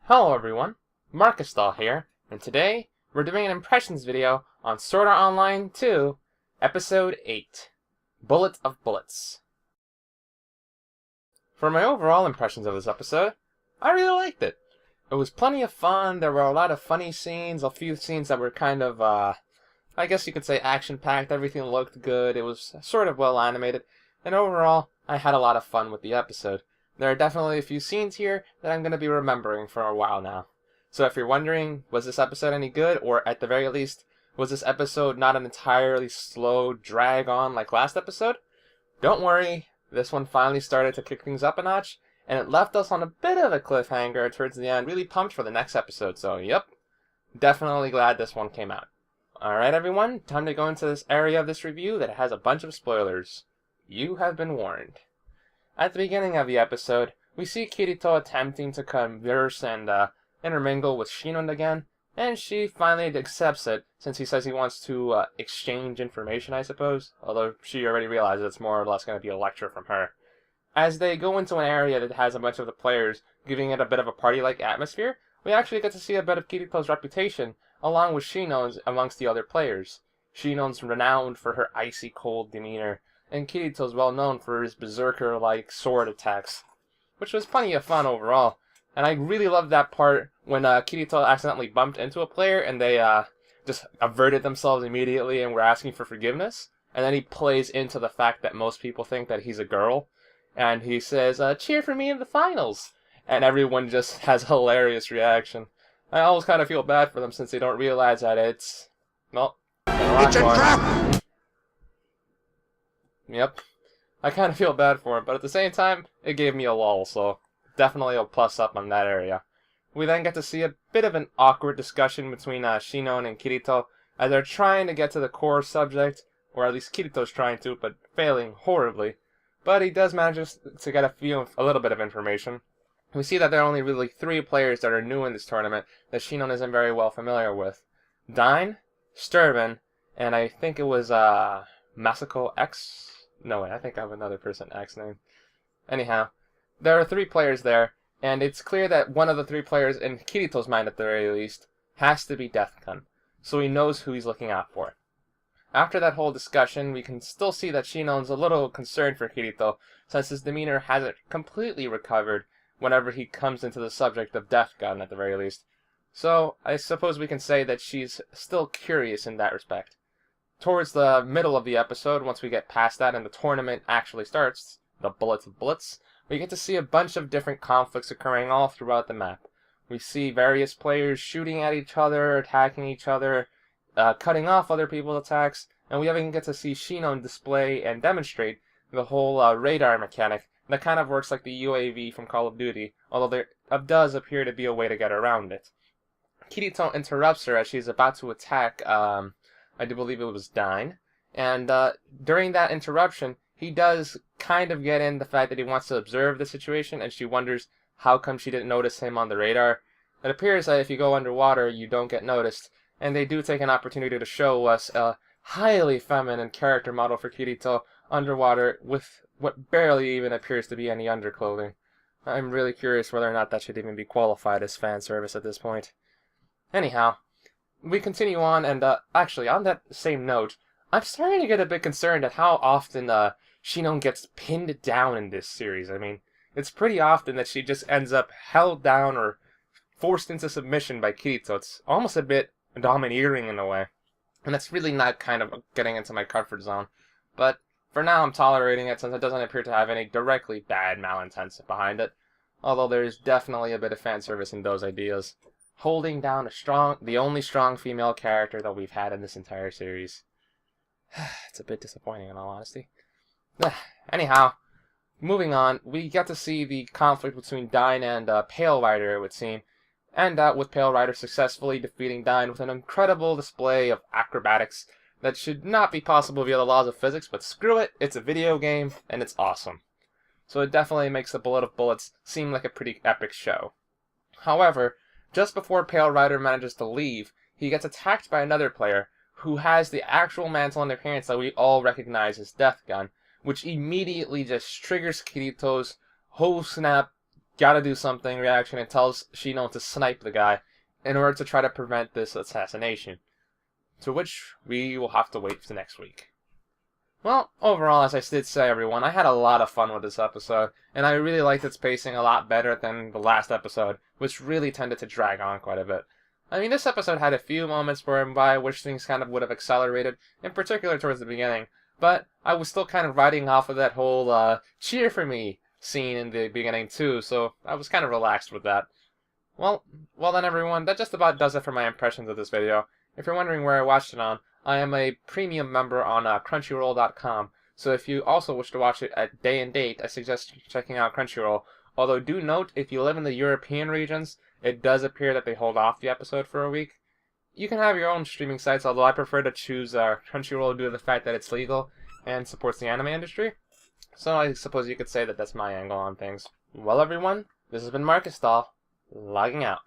Hello everyone, Markystal here, and today we're doing an impressions video on Sword Art Online 2, Episode 8, Bullet of Bullets. For my overall impressions of this episode, I really liked it. It was plenty of fun, there were a lot of funny scenes, a few scenes that were kind of, I guess you could say action-packed, everything looked good, it was sort of well animated, and overall, I had a lot of fun with the episode. There are definitely a few scenes here that I'm going to be remembering for a while now. So if you're wondering, was this episode any good, or at the very least, was this episode not an entirely slow drag on like last episode? Don't worry, this one finally started to kick things up a notch, and it left us on a bit of a cliffhanger towards the end, really pumped for the next episode, so yep, definitely glad this one came out. Alright everyone, time to go into this area of this review that has a bunch of spoilers. You have been warned. At the beginning of the episode, we see Kirito attempting to converse and intermingle with Shinon again, and she finally accepts it, since he says he wants to exchange information, I suppose, although she already realizes it's more or less going to be a lecture from her. As they go into an area that has a bunch of the players, giving it a bit of a party-like atmosphere, we actually get to see a bit of Kirito's reputation, along with Shinon's amongst the other players. Shinon's renowned for her icy cold demeanor, and Kirito's well known for his berserker-like sword attacks, which was plenty of fun overall. And I really loved that part when Kirito accidentally bumped into a player and they just averted themselves immediately and were asking for forgiveness. And then he plays into the fact that most people think that he's a girl, and he says, "Cheer for me in the finals!" And everyone just has a hilarious reaction. I always kind of feel bad for them since they don't realize that it's, well, it's a trap! Yep. I kind of feel bad for him, but at the same time, it gave me a lull, so definitely a plus up on that area. We then get to see a bit of an awkward discussion between Shinon and Kirito as they're trying to get to the core subject, or at least Kirito's trying to, but failing horribly. But he does manage to get a little bit of information. We see that there are only really 3 players that are new in this tournament that Shinon isn't very well familiar with. Dine, Sturban, and I think it was Masako X? No way, I think I have another person X name. Anyhow, there are 3 players there, and it's clear that one of the 3 players, in Kirito's mind at the very least, has to be Deathgun, so he knows who he's looking out for. After that whole discussion, we can still see that Shinon's a little concerned for Kirito, since his demeanor hasn't completely recovered whenever he comes into the subject of Deathgun at the very least. So, I suppose we can say that she's still curious in that respect. Towards the middle of the episode, once we get past that and the tournament actually starts, the Bullet of Bullets, we get to see a bunch of different conflicts occurring all throughout the map. We see various players shooting at each other, attacking each other, cutting off other people's attacks, and we even get to see Shinon display and demonstrate the whole radar mechanic that kind of works like the UAV from Call of Duty, although there does appear to be a way to get around it. Kirito interrupts her as she's about to attack I do believe it was Dine, and during that interruption, he does kind of get in the fact that he wants to observe the situation, and she wonders how come she didn't notice him on the radar. It appears that if you go underwater, you don't get noticed, and they do take an opportunity to show us a highly feminine character model for Kirito underwater with what barely even appears to be any underclothing. I'm really curious whether or not that should even be qualified as fan service at this point. Anyhow, we continue on, and actually, on that same note, I'm starting to get a bit concerned at how often Shinon gets pinned down in this series. I mean, it's pretty often that she just ends up held down or forced into submission by Kirito. It's almost a bit domineering in a way, and that's really not kind of getting into my comfort zone. But for now, I'm tolerating it since it doesn't appear to have any directly bad malintents behind it, although there's definitely a bit of fan service in those ideas. Holding down the only strong female character that we've had in this entire series. It's a bit disappointing in all honesty. Anyhow, moving on, we get to see the conflict between Dine and Pale Rider, it would seem, and with Pale Rider successfully defeating Dine with an incredible display of acrobatics that should not be possible via the laws of physics, but screw it, it's a video game, and it's awesome. So it definitely makes the Bullet of Bullets seem like a pretty epic show. However, just before Pale Rider manages to leave, he gets attacked by another player who has the actual mantle and appearance that we all recognize as Deathgun, which immediately just triggers Kirito's whole snap gotta do something reaction and tells Shino to snipe the guy in order to try to prevent this assassination. To which we will have to wait for next week. Well, overall, as I did say, everyone, I had a lot of fun with this episode, and I really liked its pacing a lot better than the last episode, which really tended to drag on quite a bit. I mean, this episode had a few moments whereby I wish things kind of would have accelerated, in particular towards the beginning, but I was still kind of riding off of that whole cheer for me scene in the beginning too, so I was kind of relaxed with that. Well then everyone, that just about does it for my impressions of this video. If you're wondering where I watched it on, I am a premium member on Crunchyroll.com, so if you also wish to watch it at day and date, I suggest checking out Crunchyroll. Although do note, if you live in the European regions, it does appear that they hold off the episode for a week. You can have your own streaming sites, although I prefer to choose Crunchyroll due to the fact that it's legal and supports the anime industry. So I suppose you could say that that's my angle on things. Well everyone, this has been Markystal, logging out.